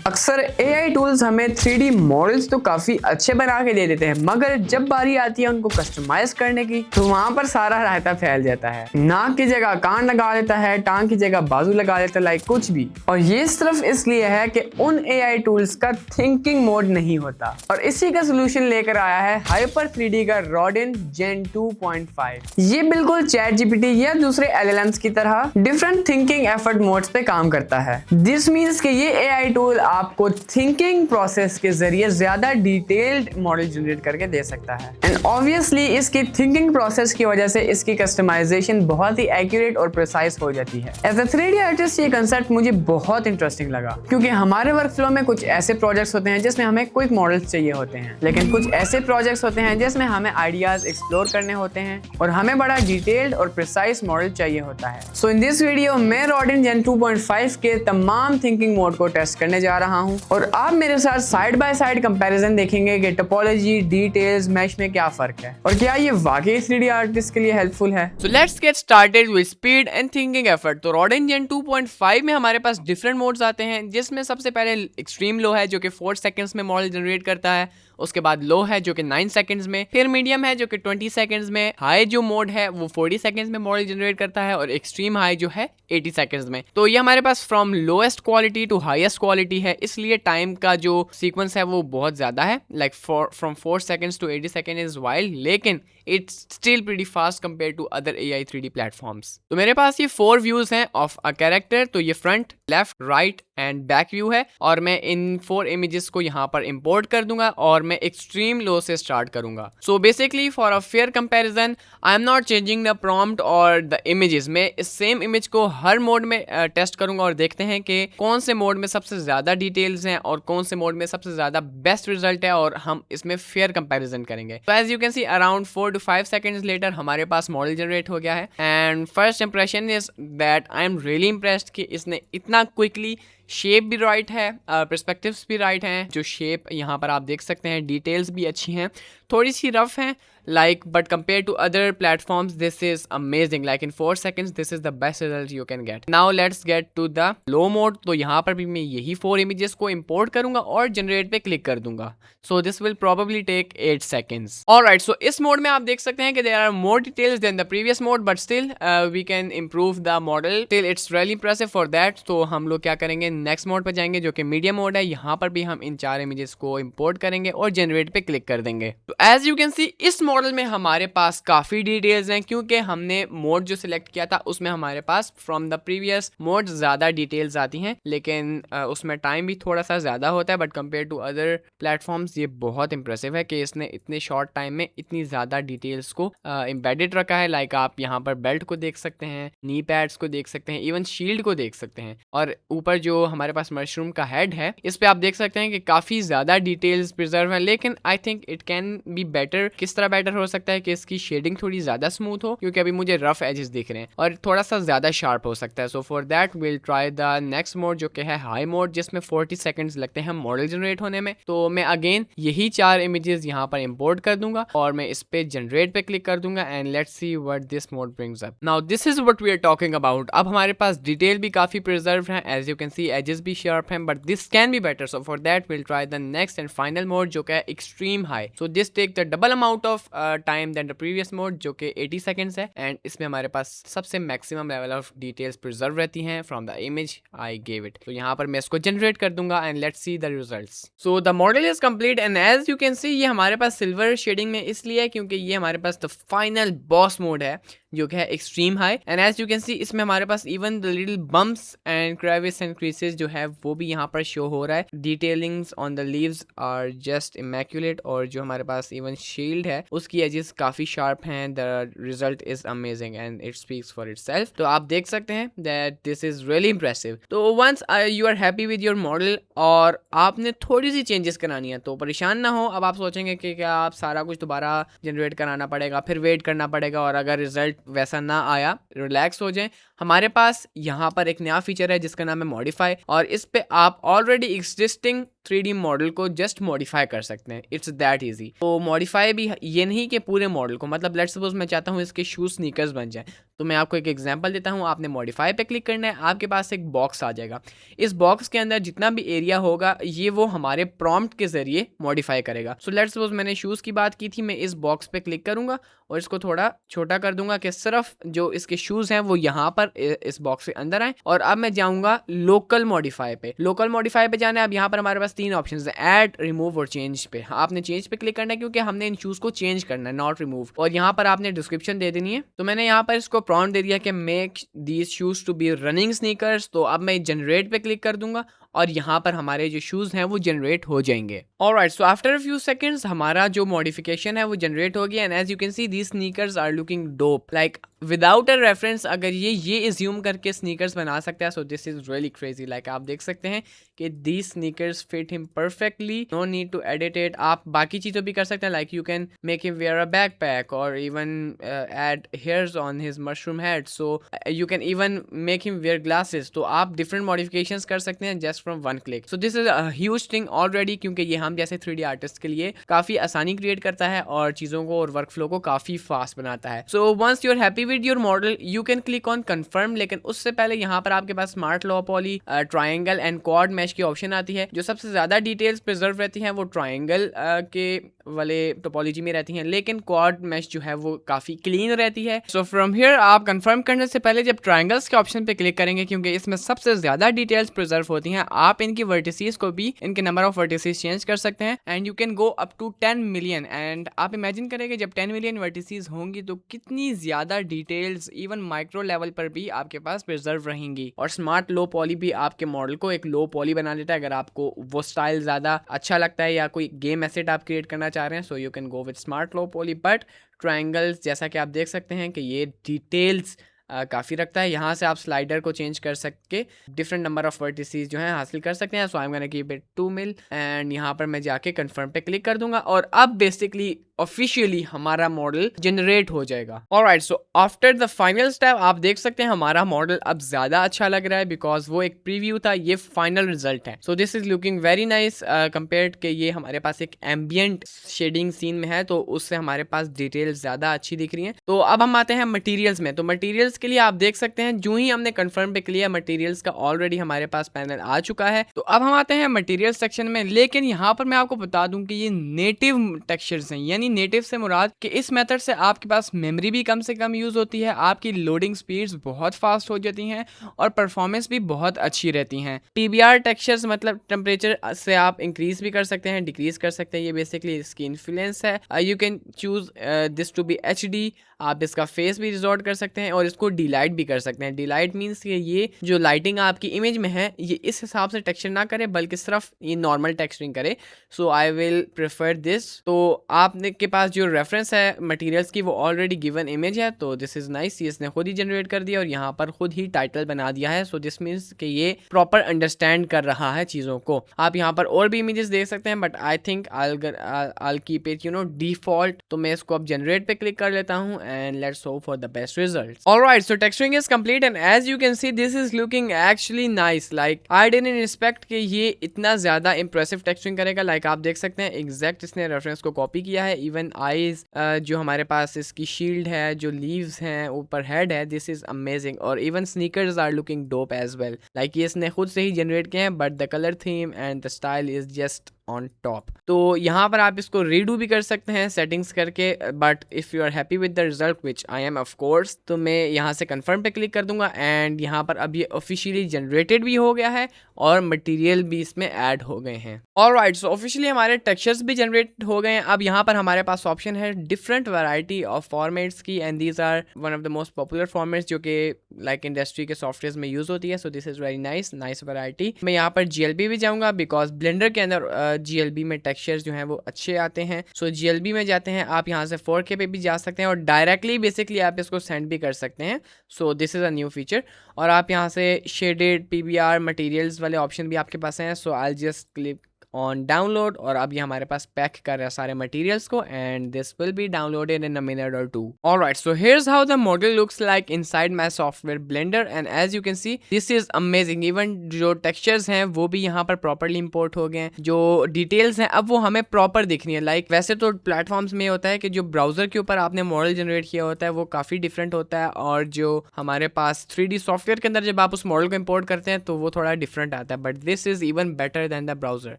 अक्सर AI tools हमें 3D models तो काफी अच्छे बना के दे देते हैं, मगर जब बारी आती है उनको कस्टमाइज करने की तो वहां पर सारा रायता फैल जाता है। नाक की जगह कान लगा देता है, टांग की जगह बाजू लगा देता है, लाइक कुछ भी। और ये सिर्फ इसलिए है कि उन AI टूल्स का थिंकिंग मोड नहीं होता। और इसी का सोल्यूशन लेकर आया है हाइपर 3D का Rodin Gen 2.5। ये बिल्कुल ChatGPT या दूसरे LLMs की तरह डिफरेंट थिंकिंग एफर्ट मोड्स पे काम करता है। दिस मीन्स कि ये AI टूल आपको थिंकिंग प्रोसेस के जरिए ज्यादा डिटेल्ड मॉडल जनरेट करके दे सकता है। एंड ऑब्वियसली इसकी थिंकिंग प्रोसेस की वजह से इसकी कस्टमाइजेशन बहुत ही एक्यूरेट और प्रिसाइज हो जाती है। एज अ 3D आर्टिस्ट ये कंसेप्ट मुझे बहुत इंटरेस्टिंग लगा, क्योंकि हमारे वर्क फ्लो में कुछ ऐसे प्रोजेक्ट्स होते हैं जिसमें हमें क्विक मॉडल्स चाहिए होते हैं, लेकिन कुछ ऐसे प्रोजेक्ट्स होते हैं जिसमें हमें आइडियाज एक्सप्लोर करने होते हैं और हमें बड़ा डिटेल्ड और प्रिसाइज मॉडल चाहिए होता है। सो इन दिस वीडियो मैं Rodin Gen 2.5 के तमाम थिंकिंग मोड को टेस्ट करने जा रहा हूं और आप मेरे साथ साइड बाय साइड कंपैरिजन देखेंगे कि टोपोलॉजी, डिटेल्स, मैश में क्या फर्क है और क्या ये वाकई 3D आर्टिस्ट के लिए हेल्पफुल है। So let's get started with speed and thinking effort। तो Rodin Gen 2.5 में हमारे पास डिफरेंट मोड्स आते हैं, जिसमें सबसे पहले एक्सट्रीम लो है जो कि 4 सेकंड्स में मॉडल जनरेट करता है, उसके बाद लो है जो कि 9 सेकंड्स में, फिर मीडियम है जो कि 20 सेकंड्स में, हाई जो मोड है वो 40 सेकंड्स में मॉडल जनरेट करता है और एक्सट्रीम हाई जो है 80 सेकंड्स में। तो ये हमारे पास from lowest quality to highest quality है, इसलिए टाइम का जो सीक्वेंस है वो बहुत ज़्यादा है, like from 4 seconds to 80 second is wild, लेकिन it's still pretty fast compare to other AI 3D platforms. तो मेरे पास ये 4 व्यूज हैं ऑफ अ कैरेक्टर। तो ये front, left, right and back view है और मैं इन 4 इमेजेस को यहाँ पर इंपोर्ट कर दूंगा और मैं एक्सट्रीम लो से स्टार्ट करूंगा। So basically for a fair comparison I am not changing the prompt और द इमेजेस। मैं इस सेम इमेज को हर मोड में टेस्ट करूंगा और देखते हैं कि कौन से मोड में सबसे ज्यादा डिटेल्स हैं और कौन से मोड में सबसे ज्यादा बेस्ट रिजल्ट है, और हम इसमें फेयर कंपैरिजन करेंगे। तो as you can see around 4 to 5 seconds later हमारे पास मॉडल जनरेट हो गया है and first impression is that I am really impressed कि इसने इतना क्विकली, शेप भी राइट है, पर्सपेक्टिव्स भी राइट हैं। जो शेप यहाँ पर आप देख सकते हैं, डिटेल्स भी अच्छी हैं, थोड़ी सी रफ हैं like, but compare to other platforms this is amazing. Like in 4 seconds this is the best result you can get. Now let's get to the low mode. तो यहाँ पर भी मैं यही 4 इमेजेस को इंपोर्ट करूंगा और जनरेट पे क्लिक कर दूंगा। So this will probably take 8 seconds. Alright, so इस मोड में आप देख सकते हैं कि there are more details than the previous mode, but still we can improve the model, still it's really impressive for that. तो हम लोग क्या करेंगे, नेक्स्ट मोड पे जाएंगे जो कि मीडियम मोड है। यहाँ पर भी हम इन 4 इमेजेस को इंपोर्ट करेंगे और जनरेट पे क्लिक कर देंगे। तो एज यू कैन सी इस मॉडल में हमारे पास काफी डिटेल्स हैं, क्योंकि हमने मोड जो सिलेक्ट किया था उसमें हमारे पास फ्रॉम द प्रीवियस मोड ज्यादा डिटेल्स आती हैं, लेकिन उसमें टाइम भी थोड़ा सा ज्यादा होता है। But compare to other platforms ये बहुत इंप्रेसिव है कि इसने इतने शॉर्ट टाइम में इतनी ज्यादा डिटेल्स को एम्बेडेड रखा है। लाइक आप यहाँ पर बेल्ट को देख सकते हैं, नी पैड्स को देख सकते हैं, इवन शील्ड को देख सकते हैं, और ऊपर जो हमारे पास मशरूम का हेड है इस पे आप देख सकते हैं कि काफी ज्यादा डिटेल्स प्रिजर्व है। लेकिन I think it can be better. किस तरह बेटर हो सकता है कि इसकी शेडिंग थोड़ी ज्यादा स्मूथ हो, क्योंकि अभी मुझे रफ एजेस दिख रहे हैं, और थोड़ा सा ज्यादा शार्प हो सकता है। सो for that will try the next mode जो कि है हाई मोड, जिसमें 40 सेकंड्स लगते हैं मॉडल जनरेट होने में। तो मैं अगेन यही 4 इमेजेस यहाँ पर इंपोर्ट कर दूंगा और मैं इस पे जनरेट पे क्लिक कर दूंगा and let's see what this mode brings up. Now this is what we are talking about. अब हमारे पास डिटेल भी काफी प्रिजर्व है, as you can see edges भी शार्प हैं, but this can be better. So for that will try the next and final mode जो कि है extreme high. So this take the double amount of time then the previous mode जो कि 80 seconds है, and इसमें हमारे पास सबसे maximum level of details preserve रहती हैं from the image I gave it. तो यहाँ पर मैं इसको जनरेट कर दूंगा and let's see the results. So the model is complete and as you can see ये हमारे पास सिल्वर शेडिंग में इसलिए है क्योंकि ये हमारे पास द फाइनल बॉस मोड है जो कि है extreme high. And as you can see इसमें हमारे पास even the little bumps and crevice and creases जो है वो भी यहाँ पर शो हो रहा है। Detailings on the leaves are just immaculate, और जो हमारे पास इवन शील्ड है उसकी एजेस काफी शार्प हैं। The result is amazing and it speaks for itself. तो आप देख सकते हैं that this is really impressive. तो once you are happy with your model और आपने थोड़ी सी चेंजेस करानी है तो परेशान ना हो। अब आप सोचेंगे कि क्या आप सारा कुछ दोबारा जनरेट कराना पड़ेगा, फिर वेट करना पड़ेगा, और अगर रिजल्ट वैसा ना आया, रिलैक्स हो जाएं। हमारे पास यहाँ पर एक नया फीचर है जिसका नाम है मॉडिफाई, और इस पे आप ऑलरेडी एग्जिस्टिंग 3D मॉडल को जस्ट मॉडिफाई कर सकते हैं। It's that easy. तो मॉडिफाई भी ये नहीं कि पूरे मॉडल को, मतलब लेट्स सपोज मैं चाहता हूँ इसके शूज स्नीकर्स बन जाए, तो मैं आपको एक एग्जांपल देता हूँ। आपने मॉडिफाई पे क्लिक करना है, आपके पास एक बॉक्स आ जाएगा। इस बॉक्स के अंदर जितना भी एरिया होगा ये वो हमारे प्रॉम्प्ट के जरिए मॉडिफाई करेगा। सो लेट्स सपोज मैंने शूज़ की बात की थी, मैं इस बॉक्स पे क्लिक करूंगा और इसको थोड़ा छोटा कर दूंगा कि सिर्फ जो इसके शूज़ हैं वो यहाँ पर इस बॉक्स के अंदर आए। और अब मैं जाऊंगा लोकल मॉडिफाई पे। लोकल मॉडिफाई पे जाना है। अब यहाँ पर हमारे पास 3 ऑप्शन है, ऐड, रिमूव और चेंज पे। आपने चेंज पे क्लिक करना है क्योंकि हमने इन शूज़ को चेंज करना है, नॉट रिमूव। और यहाँ पर आपने डिस्क्रिप्शन दे देनी है। तो मैंने यहाँ पर इसको प्रॉम्प्ट दे दिया कि make these shoes to be running sneakers. तो अब मैं जनरेट पे क्लिक कर दूंगा और यहाँ पर हमारे जो शूज़ हैं वो जनरेट हो जाएंगे। Alright, so after a few seconds हमारा जो मॉडिफिकेशन है वो जनरेट हो गया। And as you can see these sneakers are looking dope, like without a reference अगर ये एज्यूम करके स्नीकर्स बना सकता है, so this is really crazy. Like आप देख सकते हैं कि these sneakers fit him perfectly, no need to edit it. आप बाकी चीज़ें भी कर सकते हैं, like you can make him wear a backpack और even add hairs on his mushroom head. So you can even make him wear glasses. तो आप डिफरेंट मॉडिफिकेशंस कर सकते हैं just from one click. So this is a huge thing already, क्योंकि ये हम जैसे 3D आर्टिस्ट के लिए काफ़ी आसानी क्रिएट करता है और चीज़ों को और वर्क फ्लो को काफ़ी फास्ट बनाता है। So once you are happy with your model you can click on confirm. लेकिन उससे पहले यहाँ पर आपके पास smart low poly, triangle and quad mesh की ऑप्शन आती है। जो सबसे ज़्यादा डिटेल्स प्रिजर्व रहती हैं वो ट्राइंगल के वाले टोपोलॉजी में रहती हैं, लेकिन क्वाड मैश जो है वो काफ़ी क्लीन रहती है। सो फ्रॉम हियर आप कंफर्म करने से पहले जब ट्राइंगल्स के ऑप्शन पे क्लिक करेंगे, क्योंकि इसमें सबसे ज़्यादा डिटेल्स प्रिजर्व होती हैं, आप इनकी वर्टिसेस को भी, इनके नंबर ऑफ वर्टिसेस चेंज कर सकते हैं and you can go up to 10 million. And आप इमेजिन करेंगे जब 10 मिलियन वर्टिसेस होंगी तो कितनी ज़्यादा डिटेल्स इवन माइक्रो लेवल पर भी आपके पास प्रिजर्व रहेंगी। और स्मार्ट लो पॉली भी आपके मॉडल को एक लो पॉली बना देता है। अगर आपको वो स्टाइल ज़्यादा अच्छा लगता है या कोई गेम एसेट आप क्रिएट करना चाह रहे हैं, सो you can go with smart low poly. But triangles जैसा कि आप देख सकते हैं कि ये डिटेल्स काफ़ी रखता है। यहाँ से आप स्लाइडर को चेंज कर सकते, डिफरेंट नंबर ऑफ वर्टिसेस जो हैं हासिल कर सकते हैं। So I am gonna keep it 2 mil and यहाँ पर मैं जाके कंफर्म पे क्लिक कर दूंगा और अब बेसिकली ऑफिशियली हमारा मॉडल जनरेट हो जाएगा। Alright, so after the final step आप देख सकते हैं हमारा मॉडल अब ज़्यादा अच्छा लग रहा है, बिकॉज वो एक प्रीव्यू था, ये फाइनल रिजल्ट है। So this is looking very nice compared के ये हमारे पास एक एम्बियंट शेडिंग सीन में है, तो उससे हमारे पास डिटेल्स ज़्यादा अच्छी दिख रही हैं। तो अब हम आते हैं मटीरियल्स में। तो मटीरियल्स के लिए आप देख सकते हैं जो ही हमने कंफर्म पे किया मटेरियल्स का ऑलरेडी हमारे पास पैनल आ चुका है। तो अब हम आते हैं मटेरियल सेक्शन में। लेकिन यहाँ पर मैं आपको बता दूं कि ये नेटिव टेक्सचर्स हैं, यानी नेटिव से मुराद कि इस मेथड से आपके पास मेमोरी भी कम से कम यूज होती है, आपकी लोडिंग स्पीड्स बहुत फास्ट हो जाती हैं और परफॉर्मेंस भी बहुत अच्छी रहती हैं। PBR टेक्सचर्स मतलब टेम्परेचर से आप इंक्रीज भी कर सकते हैं, डिक्रीज कर सकते हैं, ये बेसिकली इसकी इन्फ्लुएंस है। You can choose this to be HD, आप इसका फेस भी रिजॉर्ट कर सकते हैं और इसको डीलाइट भी कर सकते हैं। डीलाइट मीन्स कि ये जो लाइटिंग आपकी इमेज में है ये इस हिसाब से टेक्सचर ना करे बल्कि सिर्फ ये नॉर्मल टेक्सचरिंग करे। सो आई विल प्रेफर दिस। तो आपने के पास जो रेफरेंस है मटेरियल्स की वो ऑलरेडी गिवन इमेज है, तो दिस इज नाइस। ये इसने खुद ही जनरेट कर दिया और यहाँ पर खुद ही टाइटल बना दिया है। सो दिस मीन्स कि ये प्रॉपर अंडरस्टैंड कर रहा है चीज़ों को। आप यहाँ पर और भी इमेजेस देख सकते हैं, but I think I'll keep it default. तो मैं इसको अब जनरेट पे क्लिक कर लेता हूँ and let's hope for the best results. Alright, so texturing is complete and as you can see this is looking actually nice. Like I didn't expect कि ये इतना ज़्यादा impressive texturing करेगा। Like आप देख सकते हैं exact इसने reference को copy किया है। Even eyes जो हमारे पास इसकी shield है, जो leaves हैं, ऊपर head है, this is amazing. और even sneakers are looking dope as well. Like ये इसने खुद से ही generate किए हैं, but the color theme and the style is just on top. तो यहाँ पर आप इसको रीडू भी कर सकते हैं सेटिंग्स करके, but if you are happy with the result which I am of course, तो मैं यहाँ से कंफर्म पे क्लिक कर दूंगा एंड यहाँ पर अब ये ऑफिशियली जनरेटेड भी हो गया है और मटेरियल भी इसमें ऐड हो गए हैं। ऑलराइट, सो ऑफिशियली हमारे टेक्सचर्स भी जनरेट हो गए हैं। अब यहाँ पर हमारे पास ऑप्शन है डिफरेंट वैरायटी ऑफ फॉर्मेट्स की and these are one of the most popular formats जो कि लाइक इंडस्ट्री के सॉफ्टवेयर में यूज़ होती है। So this is very nice variety. मैं यहाँ पर GLB भी जाऊँगा बिकॉज ब्लेंडर के अंदर GLB में टेक्सचर्स जो हैं वो अच्छे आते हैं। सो GLB में जाते हैं, आप यहाँ से 4K पे भी जा सकते हैं और डायरेक्टली बेसिकली आप इसको सेंड भी कर सकते हैं। So this is a new feature. और आप यहाँ से शेडेड PBR मटेरियल्स वाले ऑप्शन भी आपके पास हैं। So I just click on download और अब ये हमारे पास पैक कर रहा है सारे मटेरियल्स को and this will be downloaded in a minute और 2. Alright, so here's how the model looks like inside my software Blender and as you can see this is amazing. Even जो textures हैं वो भी यहाँ पर properly import हो गए हैं. जो डिटेल्स हैं अब वो हमें प्रॉपर दिखनी है. लाइक वैसे तो प्लेटफॉर्म्स में होता है कि जो ब्राउजर के ऊपर आपने मॉडल जनरेट किया होता है वो काफ़ी डिफरेंट होता है और जो हमारे पास 3D सॉफ्टवेयर के अंदर जब आप उस मॉडल को इंपोर्ट करते हैं तो वो थोड़ा डिफरेंट आता है. But this is even better than the browser.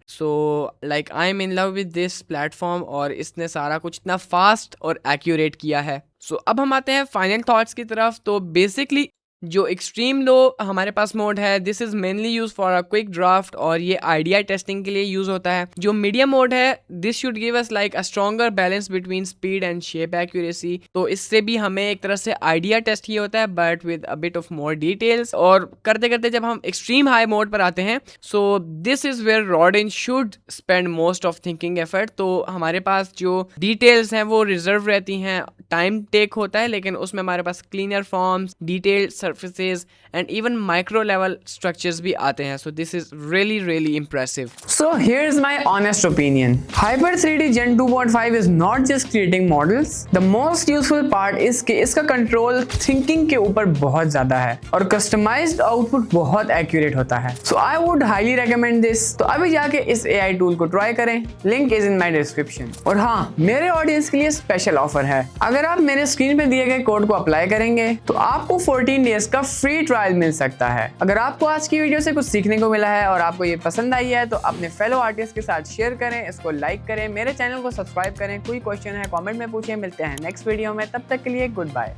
So like I am in love with this platform और इसने सारा कुछ इतना फास्ट और एक्यूरेट किया है. सो अब हम आते हैं फाइनल थॉट्स की तरफ. तो बेसिकली जो एक्सट्रीम लो हमारे पास मोड है this is mainly use for a quick draft और ये आइडिया टेस्टिंग के लिए यूज होता है. जो मीडियम मोड है this should give us like a stronger balance between speed and shape accuracy. तो इससे भी हमें एक तरह से आइडिया टेस्ट ही होता है but with a bit of more details. और करते करते जब हम एक्सट्रीम हाई मोड पर आते हैं so this is where Rodin should spend most of thinking effort. तो हमारे पास जो डिटेल्स हैं वो रिजर्व रहती हैं. टाइम टेक होता है लेकिन उसमें हमारे पास cleaner forms, detailed surfaces and even micro level structures भी आते हैं. So this is really impressive. So here's my honest opinion. Hyper 3D Gen 2.5 is not just creating models. The most useful part is कि इसका control thinking के ऊपर बहुत ज्यादा है और कस्टमाइज्ड आउटपुट बहुत एक्यूरेट होता है. So I would highly recommend this. तो अभी जाके इस AI टूल को ट्राई करें. Link is in my description. और हाँ, मेरे ऑडियंस के लिए स्पेशल ऑफर है. अगर आप मेरे स्क्रीन पे दिए गए कोड को अप्लाई करेंगे तो आपको 14 डेज का फ्री ट्रायल मिल सकता है. अगर आपको आज की वीडियो से कुछ सीखने को मिला है और आपको ये पसंद आई है तो अपने फेलो आर्टिस्ट के साथ शेयर करें, इसको लाइक करें, मेरे चैनल को सब्सक्राइब करें. कोई क्वेश्चन है कमेंट में पूछिए. मिलते हैं नेक्स्ट वीडियो में. तब तक के लिए गुड बाय.